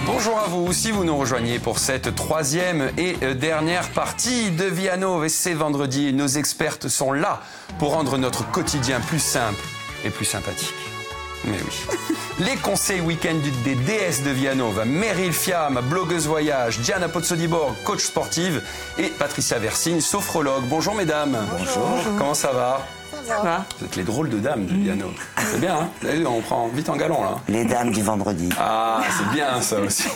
Bonjour à vous, si vous nous rejoignez pour cette troisième et dernière partie de Viano, et c'est vendredi, nos expertes sont là pour rendre notre quotidien plus simple et plus sympathique. Mais oui. Les conseils week-end des déesses de Vianova, Meryl Fiam, blogueuse voyage, Diana Pozzodiborg, coach sportive, et Patricia Versigne, sophrologue. Bonjour mesdames. Bonjour. Comment ça va? Ça va. Vous êtes les drôles de dames de Viano. C'est bien, hein? Vous avez vu, on prend vite en galon là. Les dames du vendredi. Ah, c'est bien ça aussi.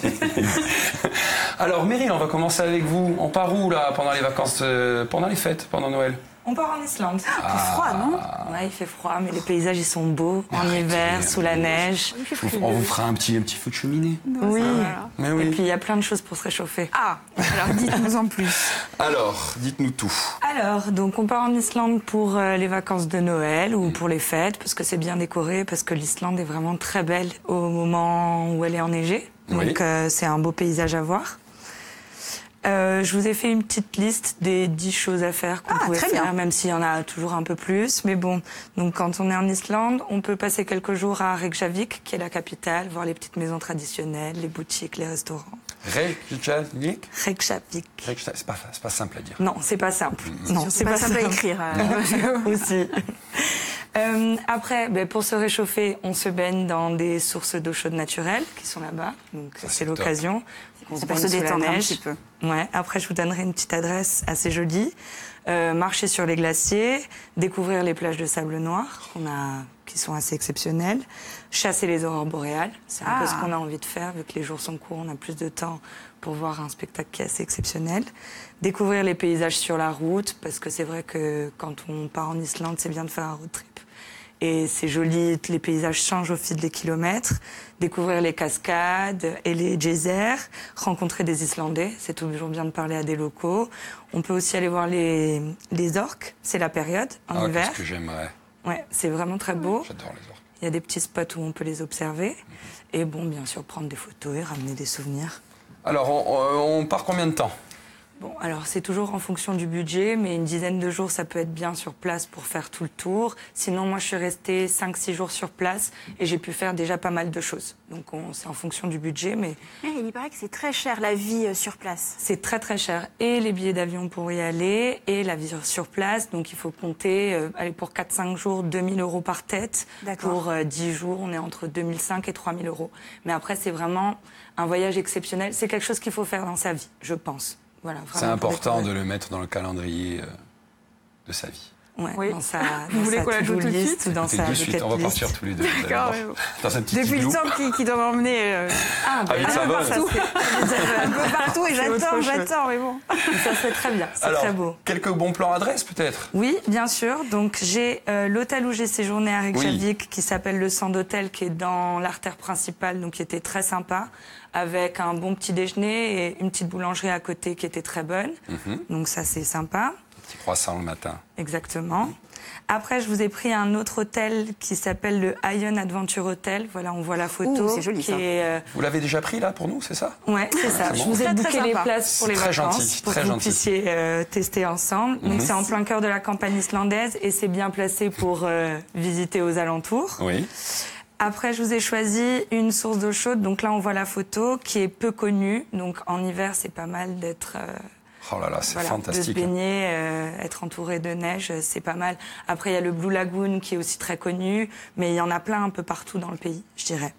Alors Meryl, on va commencer avec vous. On part où là pendant les vacances, pendant les fêtes, pendant Noël? On part en Islande. Il fait froid, non? Ouais, il fait froid, mais les paysages ils sont beaux. En hiver, sous la neige. On vous fera un petit feu de cheminée. Oui. Mais oui. Et puis il y a plein de choses pour se réchauffer. Ah, alors dites-nous en plus. Alors, dites-nous tout. Alors, donc on part en Islande pour les vacances de Noël ou pour les fêtes, parce que c'est bien décoré, parce que l'Islande est vraiment très belle au moment où elle est enneigée. Donc c'est un beau paysage à voir. Je vous ai fait une petite liste des 10 choses à faire qu'on pouvait faire, bien. Même s'il y en a toujours un peu plus. Mais bon, donc quand on est en Islande, on peut passer quelques jours à Reykjavik, qui est la capitale, voir les petites maisons traditionnelles, les boutiques, les restaurants. Reykjavik. Reykjavik. C'est pas simple à dire. Non, c'est pas simple. Non, C'est pas simple à écrire. Aussi. Après, pour se réchauffer, on se baigne dans des sources d'eau chaude naturelles qui sont là-bas. Donc c'est l'occasion. On se pour se baigne sous la détendre un neige. petit peu. Ouais. Après, je vous donnerai une petite adresse assez jolie. Marcher sur les glaciers, découvrir les plages de sable noir qui sont assez exceptionnelles, chasser les aurores boréales. C'est un peu ce qu'on a envie de faire, vu que les jours sont courts, on a plus de temps pour voir un spectacle qui est assez exceptionnel. Découvrir les paysages sur la route, parce que c'est vrai que quand on part en Islande, c'est bien de faire un road trip. Et c'est joli, les paysages changent au fil des kilomètres. Découvrir les cascades et les geysers, rencontrer des Islandais, c'est toujours bien de parler à des locaux. On peut aussi aller voir les orques, c'est la période, en hiver. Qu'est-ce que j'aimerais. Ouais, c'est vraiment très beau. J'adore les orques. Il y a des petits spots où on peut les observer. Et bon, bien sûr, prendre des photos et ramener des souvenirs. Alors, on part combien de temps? Bon, alors c'est toujours en fonction du budget, mais une dizaine de jours, ça peut être bien sur place pour faire tout le tour. Sinon, moi, je suis restée 5-6 jours sur place et j'ai pu faire déjà pas mal de choses. Donc, c'est en fonction du budget, mais... Il paraît que c'est très cher, la vie sur place. C'est très, très cher. Et les billets d'avion pour y aller, et la vie sur place. Donc, il faut compter, pour 4-5 jours, 2 000 € par tête. Pour 10 jours, on est entre 2 500 et 3 000 €. Mais après, c'est vraiment un voyage exceptionnel. C'est quelque chose qu'il faut faire dans sa vie, je pense. Voilà, c'est important de le mettre dans le calendrier de sa vie. Ouais, oui. Dans sa Vous voulez qu'on l'ajoute tout de suite ou dans sa de suite, on va partir tous les deux. D'accord. Dans un petit Depuis igloo. le temps qu'ils doivent m'emmener un peu partout et j'attends, mais bon. Ça serait très bien, c'est très beau. Quelques bons plans adresses peut-être? Oui, bien sûr. Donc j'ai l'hôtel où j'ai séjourné à Reykjavik qui s'appelle le Sand Hotel, qui est dans l'artère principale, donc qui était très sympa, avec un bon petit déjeuner et une petite boulangerie à côté qui était très bonne. Donc ça, c'est sympa. Petit croissant le matin. Exactement. Après, je vous ai pris un autre hôtel qui s'appe le Ion Adventure Hotel. Voilà, on voit la photo. C'est joli, ça. Vous l'avez déjà pris là pour nous, c'est ça? Ouais, c'est ça. Je vous ai booké les places pour les vacances pour que vous puissiez tester ensemble. Donc c'est en plein cœur de la campagne islandaise et c'est bien placé pour visiter aux alentours. Oui. Après, je vous ai choisi une source d'eau chaude. Donc là, on voit la photo qui est peu connue. Donc en hiver, c'est pas mal d'être... Oh là là, c'est fantastique. De se baigner, être entouré de neige, c'est pas mal. Après, il y a le Blue Lagoon qui est aussi très connu, mais il y en a plein un peu partout dans le pays, je dirais.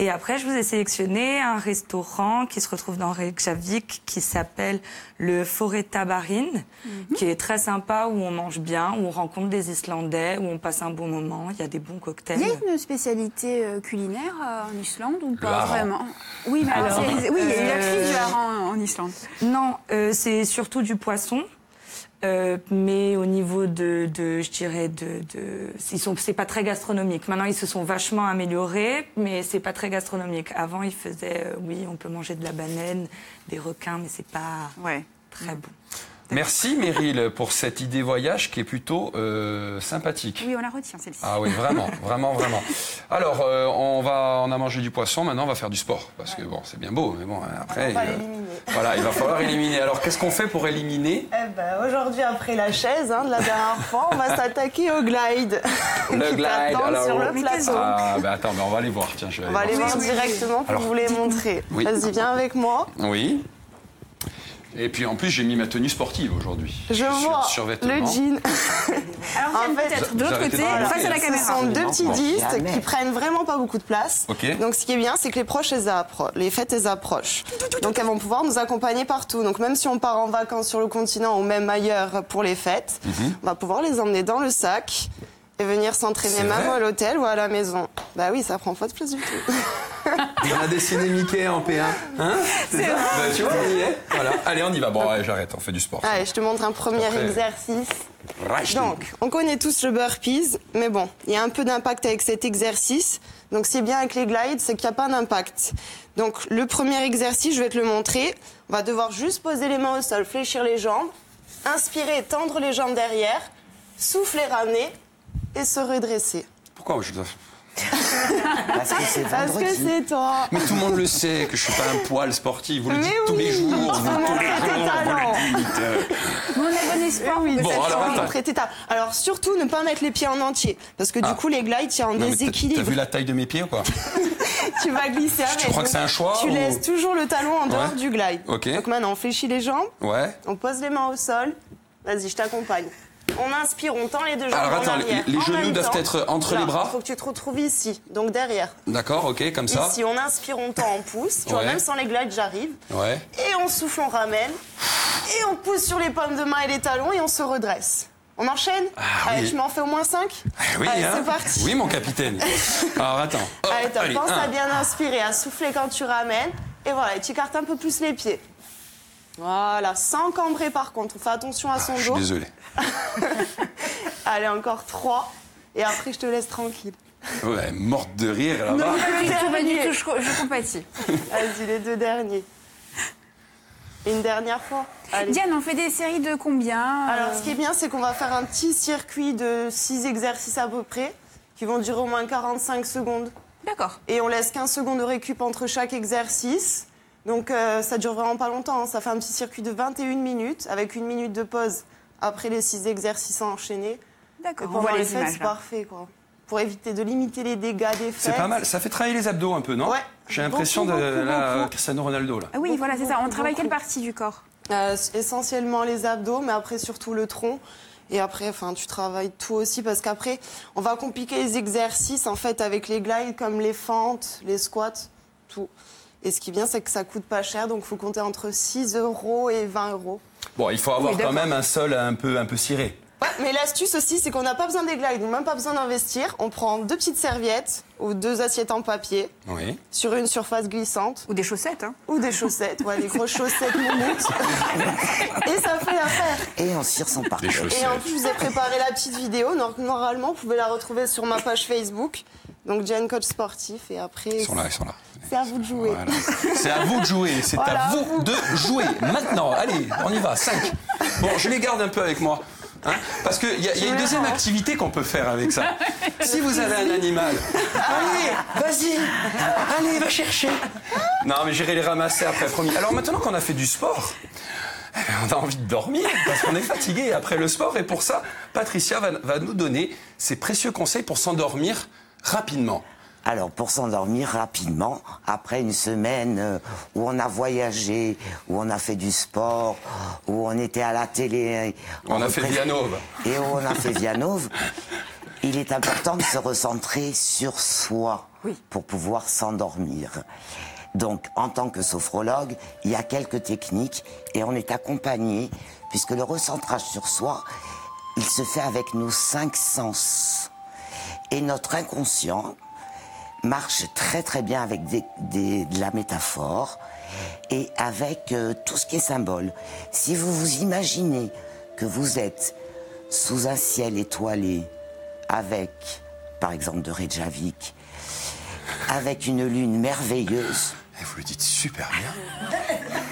Et après, je vous ai sélectionné un restaurant qui se retrouve dans Reykjavik, qui s'appelle le Foretabarin, qui est très sympa, où on mange bien, où on rencontre des Islandais, où on passe un bon moment, il y a des bons cocktails. Il y a une spécialité culinaire en Islande ou pas hareng. Vraiment? Oui, mais alors, oui, il y a eu la crise du hareng en Islande. Non, c'est surtout du poisson. Mais au niveau je dirais c'est pas très gastronomique. Maintenant, ils se sont vachement améliorés, mais c'est pas très gastronomique. Avant, ils faisaient, oui, on peut manger de la baleine, des requins, mais c'est pas très bon. Merci Meryl pour cette idée voyage qui est plutôt sympathique. Oui, on la retient celle-ci. Ah oui, vraiment, vraiment, vraiment. Alors, on a mangé du poisson, maintenant on va faire du sport. Parce que bon, c'est bien beau, mais bon, après... Voilà, il va falloir éliminer. Alors, qu'est-ce qu'on fait pour éliminer? Aujourd'hui, après la chaise de la dernière fois, on va s'attaquer au glide. Le glide, alors... sur le plateau. Ah, ben attends, on va aller voir. Tiens, je vais On va aller voir directement pour vous les montrer. Oui. Vas-y, viens avec moi. Oui. Et puis en plus, j'ai mis ma tenue sportive aujourd'hui. Je vois le jean. Alors, En fait, peut-être de l'autre côté, face à la Ce caméra. sont deux petits disques qui prennent vraiment pas beaucoup de place. Ok. Donc ce qui est bien, c'est que les fêtes elles approchent. Donc elles vont pouvoir nous accompagner partout. Donc même si on part en vacances sur le continent ou même ailleurs pour les fêtes, on va pouvoir les emmener dans le sac et venir s'entraîner C'est même vrai à l'hôtel ou à la maison. Bah oui, ça prend pas de place du tout. On a dessiné Mickey en P1. Hein? C'est ça. Bah, tu vois, on y est. Voilà. Allez, on y va. Bon, allez, j'arrête, on fait du sport. Allez, je te montre un premier Après. exercice. Rachel. Donc, on connaît tous le burpees, mais bon, il y a un peu d'impact avec cet exercice. Donc, ce qui est bien avec les glides, c'est qu'il n'y a pas d'impact. Donc, le premier exercice, je vais te le montrer. On va devoir juste poser les mains au sol, fléchir les jambes, inspirer, tendre les jambes derrière, souffler, ramener et se redresser. Pourquoi je dois... Parce que c'est Parce que vendredi. c'est toi. Mais tout le monde le sait que je suis pas un poil sportif. Vous le Mais dites tous oui, les jours. il faut montrer tes talents. Mais on a bon espoir. Oui, Bon, c'est alors, ça, attends. montrer tes talents. Alors, surtout, ne pas mettre les pieds en entier. Parce que du coup, les glides, il y a un Non, mais déséquilibre. T'as vu la taille de mes pieds ou quoi? Tu vas glisser avec. Tu crois que c'est un choix Tu ou- laisses toujours le talon en dehors Ouais. du glide. Ok. Donc maintenant, on fléchit les jambes, Ouais. on pose les mains au sol. Vas-y, je t'accompagne. On inspire, on tend les deux jambes Alors, en attends, arrière. les En genoux même doivent temps. être entre les Là, bras. Il faut que tu te retrouves ici, donc derrière. D'accord, ok, comme ça. Ici, on inspire, on tend, on pousse. Tu vois, Ouais. même sans les glides, j'arrive. Ouais. Et on souffle, on ramène. Et on pousse sur les pommes de main et les talons et on se redresse. On enchaîne Allez, oui. tu m'en fais au moins 5 Oui, Allez, hein. c'est parti. Oui, mon capitaine. Alors, attends. Hop, Allez, top. Pense à un. bien inspirer, à souffler quand tu ramènes. Et voilà, et tu écartes un peu plus les pieds. Voilà, sans cambrer par contre. Fais attention à son Je suis dos. désolé. Allez, encore 3. Et après, je te laisse tranquille. Ouais, morte de rire là-bas. Pas du tout, je compatis. Vas-y, les 2 derniers. Et une dernière fois. Allez. Diane, on fait des séries de combien Alors, ce qui est bien, c'est qu'on va faire un petit circuit de 6 exercices à peu près, qui vont durer au moins 45 secondes. D'accord. Et on laisse 15 secondes de récup entre chaque exercice. Donc, ça dure vraiment pas longtemps. Ça fait un petit circuit de 21 minutes, avec 1 minute de pause après les 6 exercices enchaînés. Et D'accord. On pendant voit les les fêtes, images c'est là. parfait, quoi. Pour éviter de limiter les dégâts des fêtes. C'est pas mal. Ça fait travailler les abdos un peu, non? Ouais. J'ai l'impression Beaucoup, de beaucoup. Cristiano Ronaldo, là. Ah oui, voilà, c'est ça. On beaucoup, travaille quelle beaucoup. partie du corps? Essentiellement les abdos, mais après surtout le tronc. Et après, tu travailles tout aussi parce qu'après, on va compliquer les exercices en fait avec les glides comme les fentes, les squats, tout. Et ce qui est bien, c'est que ça coûte pas cher, donc il faut compter entre 6 € et 20 €. Bon, il faut avoir quand d'accord. même un sol un peu ciré. Ouais, mais l'astuce aussi, c'est qu'on n'a pas besoin des glides, donc même pas besoin d'investir. On prend 2 petites serviettes ou 2 assiettes en papier Oui. sur une surface glissante. Ou des chaussettes, hein? Ou des chaussettes, ouais, des grosses chaussettes moumoutes. Et ça fait l'affaire. Et on cire son parcours. Des chaussettes. Et en plus, je vous ai préparé la petite vidéo. Donc, normalement, vous pouvez la retrouver sur ma page Facebook. Donc, Diane Coach Sportif. Et après, Ils sont là, ils sont là. c'est à vous de jouer. Voilà. C'est à vous de jouer, c'est Voilà, à vous de jouer. Maintenant, allez, on y va, 5. Bon, je les garde un peu avec moi. Hein, parce qu'il y a une deuxième activité qu'on peut faire avec ça. Si vous avez un animal, allez, vas-y, allez, va chercher. Non, mais j'irai les ramasser après, promis. Alors maintenant qu'on a fait du sport, eh bien, on a envie de dormir parce qu'on est fatigué après le sport. Et pour ça, Patricia va nous donner ses précieux conseils pour s'endormir rapidement. Alors, pour s'endormir rapidement, après une semaine où on a voyagé, où on a fait du sport, où on était à la télé... On a fait Vianov. Et où on a fait Vianov, il est important de se recentrer sur soi pour pouvoir s'endormir. Donc, en tant que sophrologue, il y a quelques techniques et on est accompagné, puisque le recentrage sur soi, il se fait avec nos 5 sens. Et notre inconscient marche très très bien avec de la métaphore et avec tout ce qui est symbole. Si vous vous imaginez que vous êtes sous un ciel étoilé avec, par exemple de Reykjavik, avec une lune merveilleuse, Et vous le dites super bien.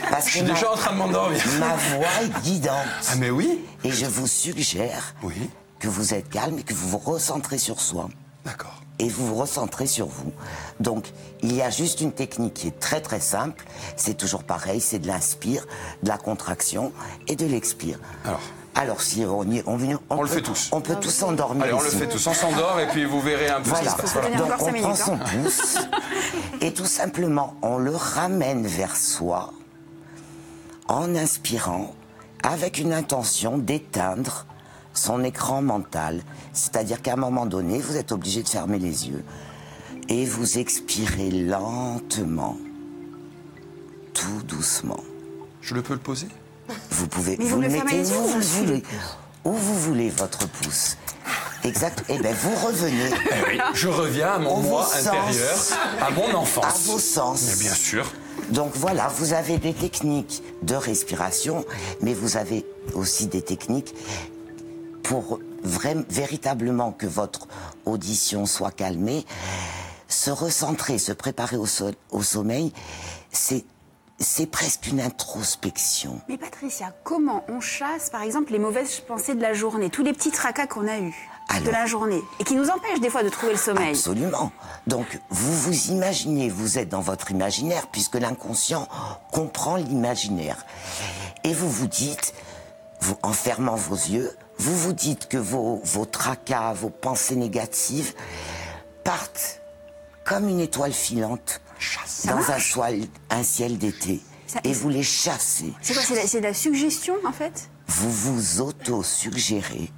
Parce Je suis déjà en train de m'endormir. Ma voix est guidante. Ah mais oui. Et je vous suggère Oui. que vous êtes calme et que vous vous recentrez sur soi. D'accord. Et vous vous recentrez sur vous. Donc, il y a juste une technique qui est très très simple. C'est toujours pareil, c'est de l'inspire, de la contraction et de l'expire. Alors si on le fait tous. On peut tous s'endormir. Allez, on le ici. fait tous. On s'endort et puis vous verrez un peu Voilà. ce qui se passe. Donc on prend son pouce et tout simplement on le ramène vers soi en inspirant avec une intention d'éteindre son écran mental. C'est-à-dire qu'à un moment donné, vous êtes obligé de fermer les yeux et vous expirez lentement, tout doucement. Je peux le poser? Vous pouvez, Mais vous le le fermez mettez les où yeux, vous monsieur. voulez, où vous voulez votre pouce. Exact. Et bien vous revenez Je reviens à mon Au moi sens. intérieur, à mon enfance. à vos sens. Mais bien sûr. Donc voilà, vous avez des techniques de respiration, mais vous avez aussi des techniques pour véritablement que votre audition soit calmée. Se recentrer, se préparer au sommeil, c'est presque une introspection. Mais Patricia, comment on chasse, par exemple, les mauvaises pensées de la journée, tous les petits tracas qu'on a eus de la journée, et qui nous empêchent des fois de trouver le sommeil? Absolument. Donc, vous vous imaginez, vous êtes dans votre imaginaire, puisque l'inconscient comprend l'imaginaire. Et vous vous dites, en fermant vos yeux, vous vous dites que vos tracas, vos pensées négatives partent comme une étoile filante dans un ciel d'été. Et vous les chassez. C'est quoi? C'est de la suggestion, en fait? Vous vous auto-suggérez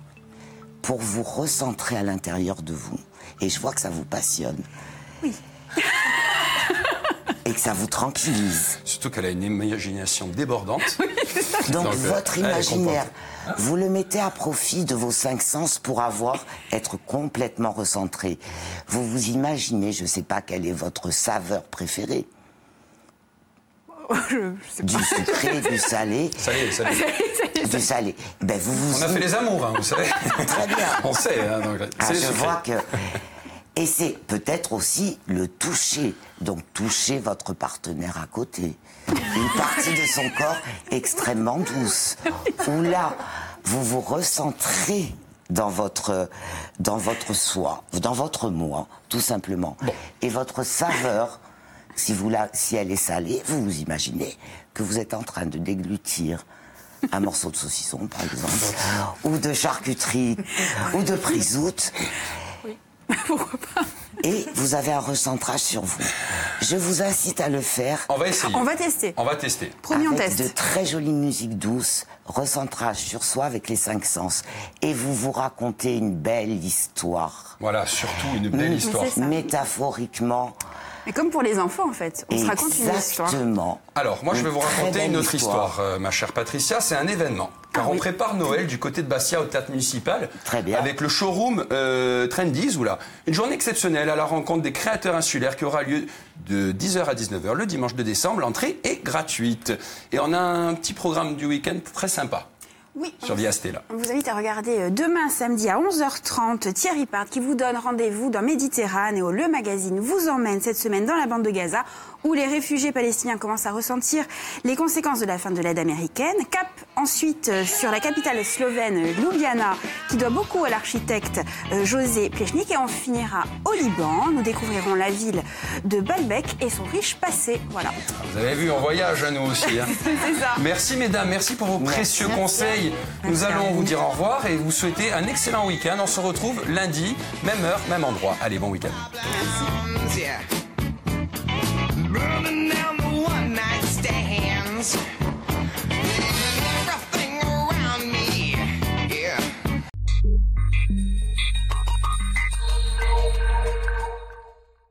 pour vous recentrer à l'intérieur de vous. Et je vois que ça vous passionne. Oui. Et que ça vous tranquillise. Surtout qu'elle a une imagination débordante. Donc votre elle est imaginaire, contente. vous le mettez à profit de vos 5 sens pour être complètement recentré. Vous vous imaginez, je ne sais pas quelle est votre saveur préférée. Du sucré, du salé. Salé. Du salé. Ben On a fait les amours, hein, vous savez. Très bien. On sait, hein, donc, c'est Je sucré. vois que... Et c'est peut-être aussi le toucher. Donc toucher votre partenaire à côté. Une partie de son corps extrêmement douce. Où là, vous vous recentrez dans votre soi, dans votre moi, tout simplement. Et votre saveur, si elle est salée, vous vous imaginez que vous êtes en train de déglutir un morceau de saucisson, par exemple, ou de charcuterie, ou de prisoute. Pourquoi pas? Et vous avez un recentrage sur vous. Je vous incite à le faire. On va essayer. On va tester. On va tester. Premier on avec teste. de très jolies musiques douces, recentrage sur soi avec les 5 sens. Et vous vous racontez une belle histoire. Voilà, surtout une belle histoire. c'est ça. Métaphoriquement. Mais comme pour les enfants, en fait. On se raconte une histoire. Exactement. Alors, moi, je vais vous très raconter belle une autre histoire, ma chère Patricia. C'est un événement. Car on prépare Noël du côté de Bastia au théâtre municipal. Très bien. Avec le showroom Trendies, ou là, une journée exceptionnelle à la rencontre des créateurs insulaires qui aura lieu de 10h à 19h le dimanche 2 décembre. L'entrée est gratuite. Et on a un petit programme du week-end très sympa. Oui. Sur Via Stella. On vous invite à regarder demain samedi à 11h30 Thierry Part qui vous donne rendez-vous dans Méditerranée où le magazine vous emmène cette semaine dans la bande de Gaza où les réfugiés palestiniens commencent à ressentir les conséquences de la fin de l'aide américaine. Cap ensuite sur la capitale slovène Ljubljana qui doit beaucoup à l'architecte José Plečnik et on finira au Liban. Nous découvrirons la ville de Baalbek et son riche passé. Voilà. Vous avez vu, on voyage, nous aussi. Hein. C'est ça. Merci, mesdames. Merci pour vos précieux conseils. Nous allons vous dire au revoir et vous souhaiter un excellent week-end. On se retrouve lundi, même heure, même endroit. Allez, bon week-end. Merci. Yeah.